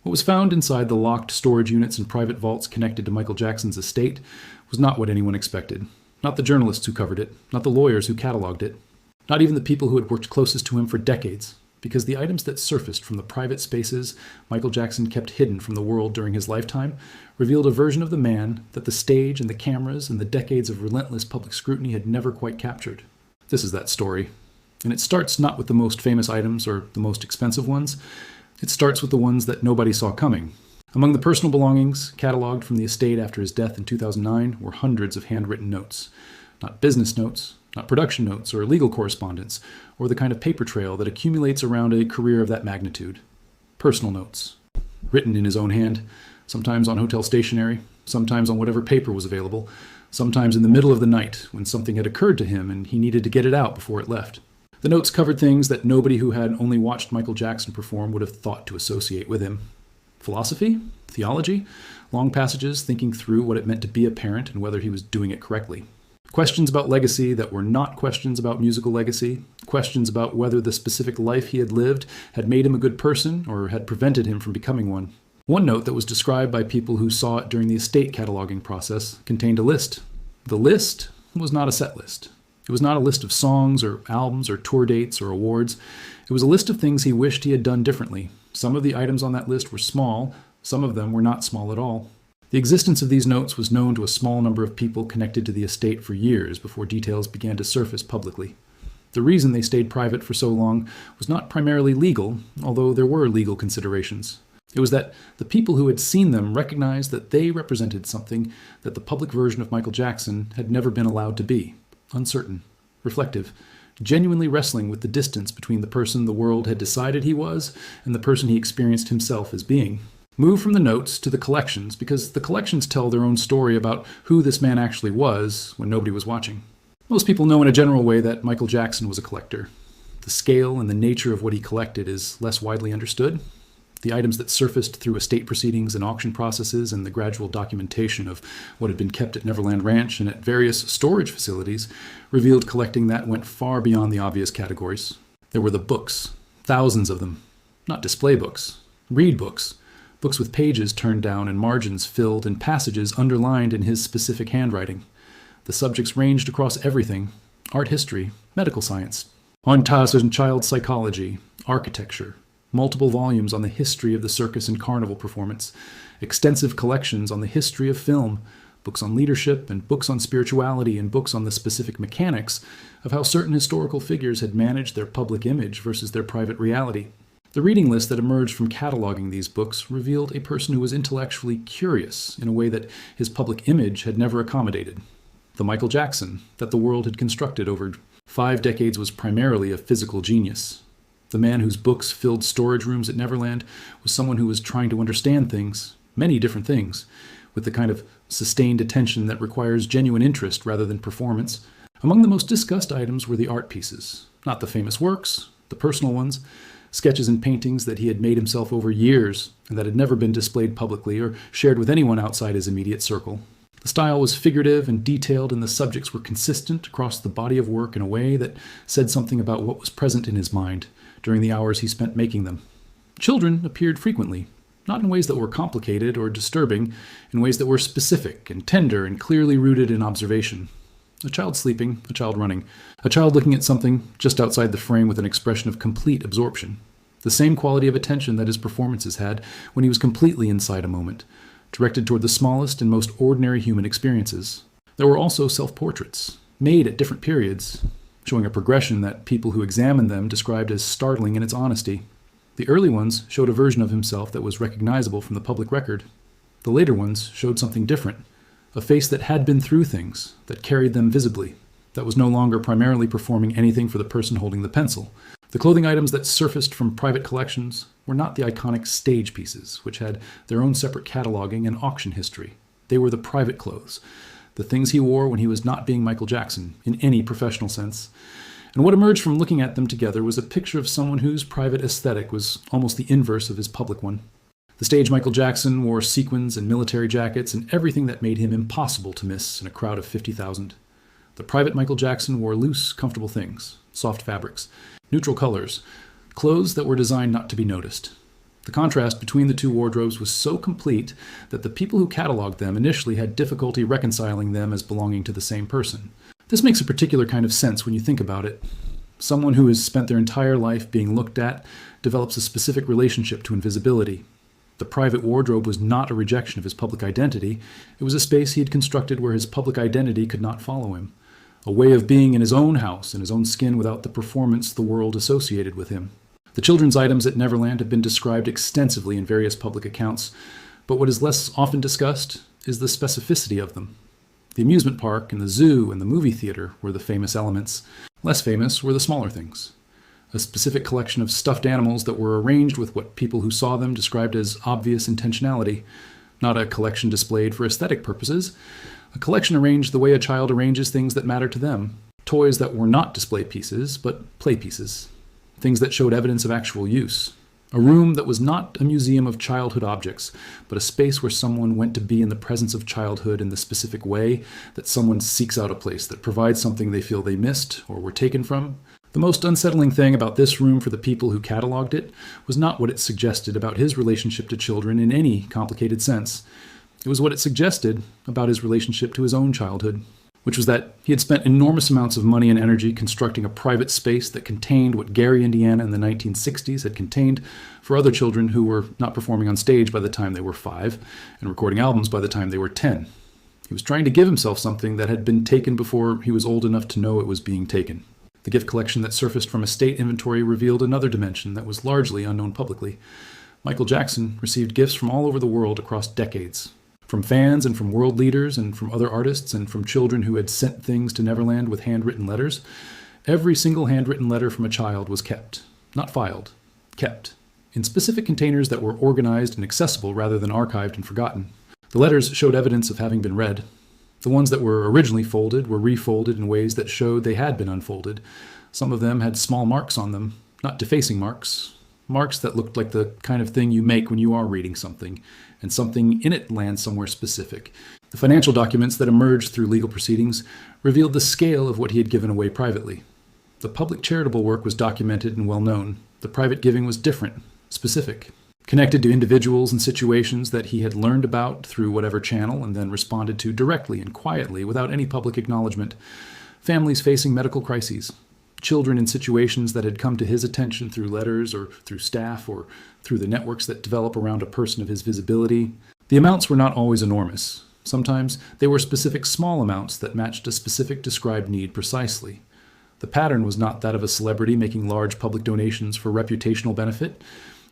What was found inside the locked storage units and private vaults connected to Michael Jackson's estate was not what anyone expected. Not the journalists who covered it, not the lawyers who cataloged it, not even the people who had worked closest to him for decades, because the items that surfaced from the private spaces Michael Jackson kept hidden from the world during his lifetime revealed a version of the man that the stage and the cameras and the decades of relentless public scrutiny had never quite captured. This is that story. And it starts not with the most famous items or the most expensive ones. It starts with the ones that nobody saw coming. Among the personal belongings cataloged from the estate after his death in 2009 were hundreds of handwritten notes. Not business notes, not production notes or legal correspondence, or the kind of paper trail that accumulates around a career of that magnitude. Personal notes, written in his own hand, sometimes on hotel stationery, sometimes on whatever paper was available, sometimes in the middle of the night when something had occurred to him and he needed to get it out before it left. The notes covered things that nobody who had only watched Michael Jackson perform would have thought to associate with him. Philosophy, theology, long passages thinking through what it meant to be a parent and whether he was doing it correctly. Questions about legacy that were not questions about musical legacy, questions about whether the specific life he had lived had made him a good person or had prevented him from becoming one. One note that was described by people who saw it during the estate cataloging process contained a list. The list was not a set list. It was not a list of songs or albums or tour dates or awards. It was a list of things he wished he had done differently. Some of the items on that list were small, some of them were not small at all. The existence of these notes was known to a small number of people connected to the estate for years before details began to surface publicly. The reason they stayed private for so long was not primarily legal, although there were legal considerations. It was that the people who had seen them recognized that they represented something that the public version of Michael Jackson had never been allowed to be: uncertain, reflective, genuinely wrestling with the distance between the person the world had decided he was and the person he experienced himself as being. Move from the notes to the collections, because the collections tell their own story about who this man actually was when nobody was watching. Most people know in a general way that Michael Jackson was a collector. The scale and the nature of what he collected is less widely understood. The items that surfaced through estate proceedings and auction processes and the gradual documentation of what had been kept at Neverland Ranch and at various storage facilities revealed collecting that went far beyond the obvious categories. There were the books, thousands of them. Not display books, read books. Books with pages turned down and margins filled and passages underlined in his specific handwriting. The subjects ranged across everything: art history, medical science, montage and child psychology, architecture, multiple volumes on the history of the circus and carnival performance, extensive collections on the history of film, books on leadership and books on spirituality and books on the specific mechanics of how certain historical figures had managed their public image versus their private reality. The reading list that emerged from cataloging these books revealed a person who was intellectually curious in a way that his public image had never accommodated. The Michael Jackson that the world had constructed over 5 decades was primarily a physical genius. The man whose books filled storage rooms at Neverland was someone who was trying to understand things, many different things, with the kind of sustained attention that requires genuine interest rather than performance. Among the most discussed items were the art pieces, not the famous works, the personal ones, sketches and paintings that he had made himself over years and that had never been displayed publicly or shared with anyone outside his immediate circle. The style was figurative and detailed, and the subjects were consistent across the body of work in a way that said something about what was present in his mind during the hours he spent making them. Children appeared frequently, not in ways that were complicated or disturbing, in ways that were specific and tender and clearly rooted in observation. A child sleeping, a child running, a child looking at something just outside the frame with an expression of complete absorption. The same quality of attention that his performances had when he was completely inside a moment, directed toward the smallest and most ordinary human experiences. There were also self-portraits, made at different periods, showing a progression that people who examined them described as startling in its honesty. The early ones showed a version of himself that was recognizable from the public record. The later ones showed something different, a face that had been through things, that carried them visibly, that was no longer primarily performing anything for the person holding the pencil. The clothing items that surfaced from private collections were not the iconic stage pieces, which had their own separate cataloging and auction history. They were the private clothes, the things he wore when he was not being Michael Jackson, in any professional sense. And what emerged from looking at them together was a picture of someone whose private aesthetic was almost the inverse of his public one. The stage Michael Jackson wore sequins and military jackets and everything that made him impossible to miss in a crowd of 50,000. The private Michael Jackson wore loose, comfortable things, soft fabrics, neutral colors, clothes that were designed not to be noticed. The contrast between the two wardrobes was so complete that the people who cataloged them initially had difficulty reconciling them as belonging to the same person. This makes a particular kind of sense when you think about it. Someone who has spent their entire life being looked at develops a specific relationship to invisibility. The private wardrobe was not a rejection of his public identity. It was a space he had constructed where his public identity could not follow him. A way of being in his own house, in his own skin, without the performance the world associated with him. The children's items at Neverland have been described extensively in various public accounts, but what is less often discussed is the specificity of them. The amusement park and the zoo and the movie theater were the famous elements. Less famous were the smaller things. A specific collection of stuffed animals that were arranged with what people who saw them described as obvious intentionality. Not a collection displayed for aesthetic purposes. A collection arranged the way a child arranges things that matter to them. Toys that were not display pieces, but play pieces. Things that showed evidence of actual use. A room that was not a museum of childhood objects, but a space where someone went to be in the presence of childhood in the specific way that someone seeks out a place that provides something they feel they missed or were taken from. The most unsettling thing about this room for the people who cataloged it was not what it suggested about his relationship to children in any complicated sense. It was what it suggested about his relationship to his own childhood, which was that he had spent enormous amounts of money and energy constructing a private space that contained what Gary, Indiana in the 1960s had contained for other children who were not performing on stage by the time they were 5 and recording albums by the time they were 10. He was trying to give himself something that had been taken before he was old enough to know it was being taken. The gift collection that surfaced from a state inventory revealed another dimension that was largely unknown publicly. Michael Jackson received gifts from all over the world across decades. From fans and from world leaders and from other artists and from children who had sent things to Neverland with handwritten letters. Every single handwritten letter from a child was kept. Not filed. Kept. In specific containers that were organized and accessible rather than archived and forgotten. The letters showed evidence of having been read. The ones that were originally folded were refolded in ways that showed they had been unfolded. Some of them had small marks on them. Not defacing marks. Marks that looked like the kind of thing you make when you are reading something, and something in it lands somewhere specific. The financial documents that emerged through legal proceedings revealed the scale of what he had given away privately. The public charitable work was documented and well known. The private giving was different, specific, connected to individuals and situations that he had learned about through whatever channel and then responded to directly and quietly without any public acknowledgement. Families facing medical crises. Children in situations that had come to his attention through letters or through staff or through the networks that develop around a person of his visibility. The amounts were not always enormous. Sometimes they were specific small amounts that matched a specific described need precisely. The pattern was not that of a celebrity making large public donations for reputational benefit.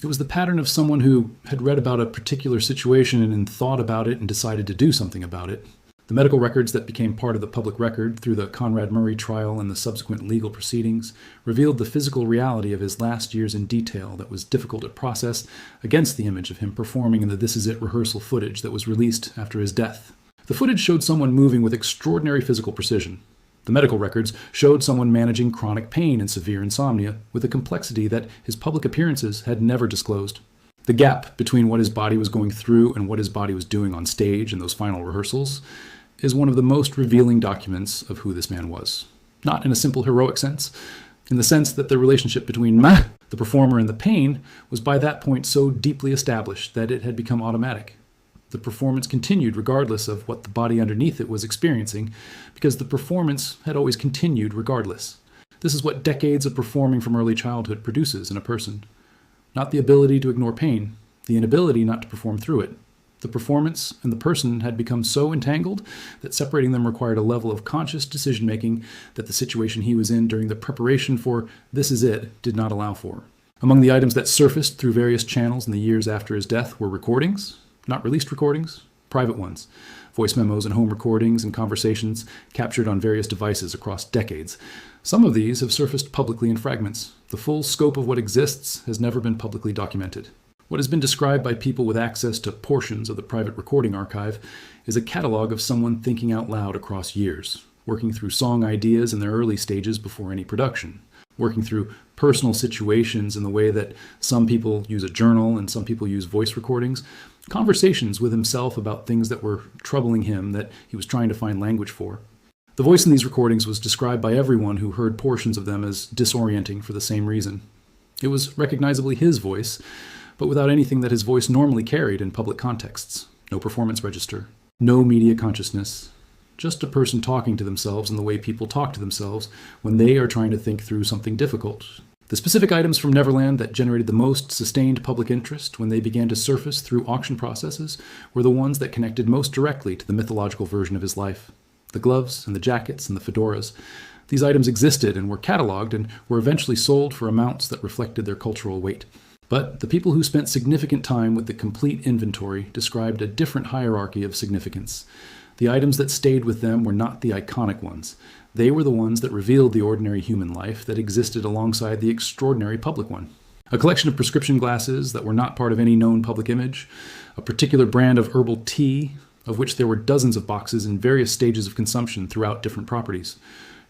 It was the pattern of someone who had read about a particular situation and thought about it and decided to do something about it. The medical records that became part of the public record through the Conrad Murray trial and the subsequent legal proceedings revealed the physical reality of his last years in detail that was difficult to process against the image of him performing in the This Is It rehearsal footage that was released after his death. The footage showed someone moving with extraordinary physical precision. The medical records showed someone managing chronic pain and severe insomnia with a complexity that his public appearances had never disclosed. The gap between what his body was going through and what his body was doing on stage in those final rehearsals is one of the most revealing documents of who this man was. Not in a simple heroic sense, in the sense that the relationship between the performer and the pain was by that point so deeply established that it had become automatic. The performance continued regardless of what the body underneath it was experiencing, because the performance had always continued regardless. This is what decades of performing from early childhood produces in a person. Not the ability to ignore pain, the inability not to perform through it. The performance and the person had become so entangled that separating them required a level of conscious decision-making that the situation he was in during the preparation for This Is It did not allow for. Among the items that surfaced through various channels in the years after his death were recordings, not released recordings, private ones, voice memos and home recordings and conversations captured on various devices across decades. Some of these have surfaced publicly in fragments. The full scope of what exists has never been publicly documented. What has been described by people with access to portions of the private recording archive is a catalog of someone thinking out loud across years, working through song ideas in their early stages before any production, working through personal situations in the way that some people use a journal and some people use voice recordings, conversations with himself about things that were troubling him that he was trying to find language for. The voice in these recordings was described by everyone who heard portions of them as disorienting for the same reason. It was recognizably his voice, but without anything that his voice normally carried in public contexts. No performance register, no media consciousness, just a person talking to themselves in the way people talk to themselves when they are trying to think through something difficult. The specific items from Neverland that generated the most sustained public interest when they began to surface through auction processes were the ones that connected most directly to the mythological version of his life. The gloves and the jackets and the fedoras. These items existed and were cataloged and were eventually sold for amounts that reflected their cultural weight. But the people who spent significant time with the complete inventory described a different hierarchy of significance. The items that stayed with them were not the iconic ones. They were the ones that revealed the ordinary human life that existed alongside the extraordinary public one. A collection of prescription glasses that were not part of any known public image, a particular brand of herbal tea, of which there were dozens of boxes in various stages of consumption throughout different properties,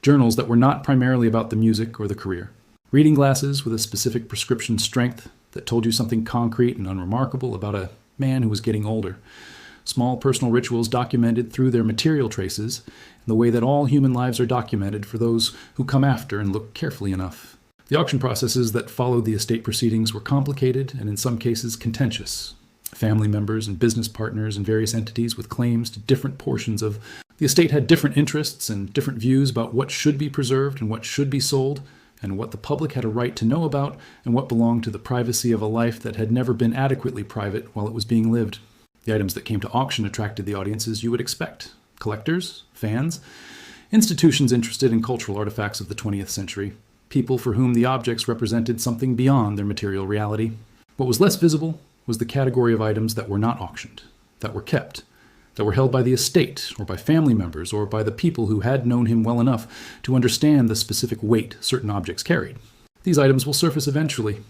journals that were not primarily about the music or the career, reading glasses with a specific prescription strength that told you something concrete and unremarkable about a man who was getting older, small personal rituals documented through their material traces in the way that all human lives are documented for those who come after and look carefully enough. The auction processes that followed the estate proceedings were complicated and in some cases contentious. Family members and business partners and various entities with claims to different portions of the estate had different interests and different views about what should be preserved and what should be sold, and what the public had a right to know about and what belonged to the privacy of a life that had never been adequately private while it was being lived. The items that came to auction attracted the audiences you would expect: collectors, fans, institutions interested in cultural artifacts of the 20th century, people for whom the objects represented something beyond their material reality. What was less visible was the category of items that were not auctioned, that were kept, that were held by the estate or by family members or by the people who had known him well enough to understand the specific weight certain objects carried. These items will surface eventually.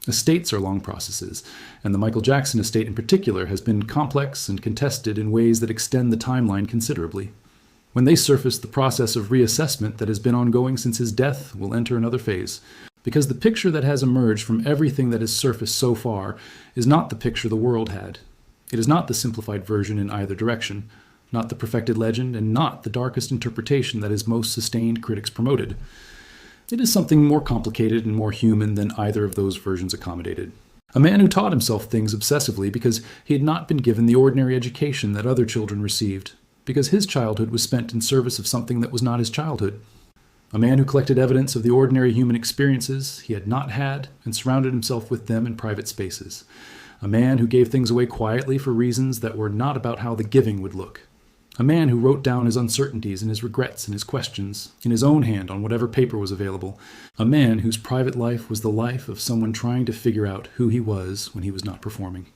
Estates are long processes, and the Michael Jackson estate in particular has been complex and contested in ways that extend the timeline considerably. When they surface, the process of reassessment that has been ongoing since his death will enter another phase. Because the picture that has emerged from everything that has surfaced so far is not the picture the world had. It is not the simplified version in either direction, not the perfected legend, and not the darkest interpretation that his most sustained critics promoted. It is something more complicated and more human than either of those versions accommodated. A man who taught himself things obsessively because he had not been given the ordinary education that other children received, because his childhood was spent in service of something that was not his childhood. A man who collected evidence of the ordinary human experiences he had not had and surrounded himself with them in private spaces. A man who gave things away quietly for reasons that were not about how the giving would look. A man who wrote down his uncertainties and his regrets and his questions in his own hand on whatever paper was available. A man whose private life was the life of someone trying to figure out who he was when he was not performing.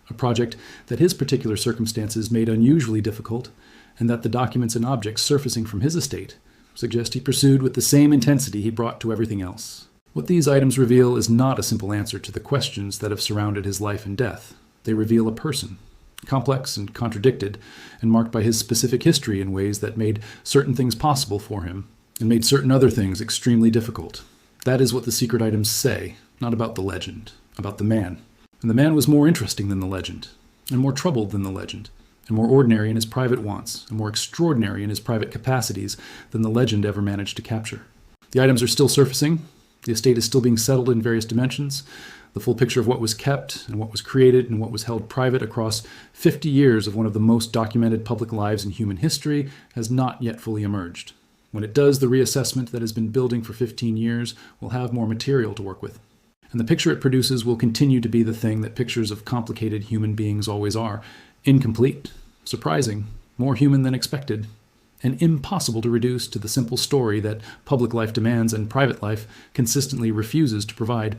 A project that his particular circumstances made unusually difficult, and that the documents and objects surfacing from his estate suggest he pursued with the same intensity he brought to everything else. What these items reveal is not a simple answer to the questions that have surrounded his life and death. They reveal a person, complex and contradicted, and marked by his specific history in ways that made certain things possible for him, and made certain other things extremely difficult. That is what the secret items say, not about the legend, about the man. And the man was more interesting than the legend, and more troubled than the legend, and more ordinary in his private wants, and more extraordinary in his private capacities than the legend ever managed to capture. The items are still surfacing. The estate is still being settled in various dimensions. The full picture of what was kept and what was created and what was held private across 50 years of one of the most documented public lives in human history has not yet fully emerged. When it does, the reassessment that has been building for 15 years will have more material to work with. And the picture it produces will continue to be the thing that pictures of complicated human beings always are: incomplete, surprising, more human than expected, and impossible to reduce to the simple story that public life demands and private life consistently refuses to provide.